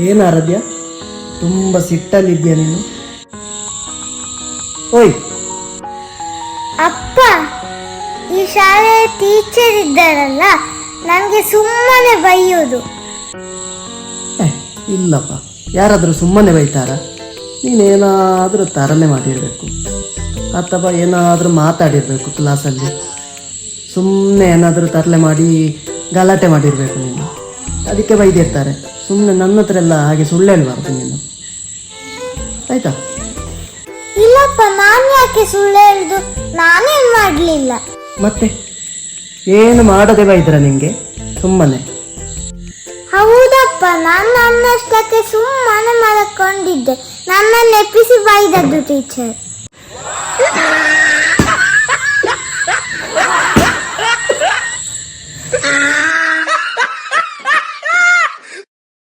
ಏನು ಆರಾಧ್ಯ, ತುಂಬ ಸಿಟ್ಟಲ್ಲಿದ್ಯಾ ನೀನು? ಓಯ್ ಅಪ್ಪ, ಈ ಶಾಲೆಯ ಟೀಚರ್ ಇದ್ದಾರಲ್ಲ, ನನಗೆ ಸುಮ್ಮನೆ ಬೈಯೋದು. ಇಲ್ಲಪ್ಪ, ಯಾರಾದರೂ ಸುಮ್ಮನೆ ಬೈತಾರ? ನೀನೇನಾದರೂ ತರಲೆ ಮಾಡಿರಬೇಕು ಅಥವಾ ಏನಾದರೂ ಮಾತಾಡಿರಬೇಕು ಕ್ಲಾಸಲ್ಲಿ. ಸುಮ್ಮನೆ ಏನಾದರೂ ತರಲೆ ಮಾಡಿ ಗಲಾಟೆ ಮಾಡಿರಬೇಕು ನೀನು, ಅದಕ್ಕೆ ಬೈದಿರ್ತಾರೆ. ಸುಮ್ಮನೆ ನನ್ನ ಹತ್ರ ಎಲ್ಲ ಹಾಗೆ ಸುಳ್ಳು ಹೇಳ್ಬಾರ್ದು ನೀನು, ಆಯ್ತಾ? ಇಲ್ಲಪ್ಪ, ನಾನು ಯಾಕೆ ಸುಳ್ಳು ಹೇಳುದು? ನಾನೇನು ಮಾಡಲಿಲ್ಲ. ಮತ್ತೆ ಏನು ಮಾಡದೆ ಬೈದ್ರ ನಿಂಗೆ ಸುಮ್ಮನೆ? ಹೌದಪ್ಪ, ನಾನು ನನ್ನಷ್ಟಕ್ಕೆ ಸುಮ್ಮನೆ ಮಲ್ಕೊಂಡಿದ್ದೆ. ನನ್ನನ್ನು ಎಪ್ಪಿಸಿ ಬೈದದ್ದು ಟೀಚರ್.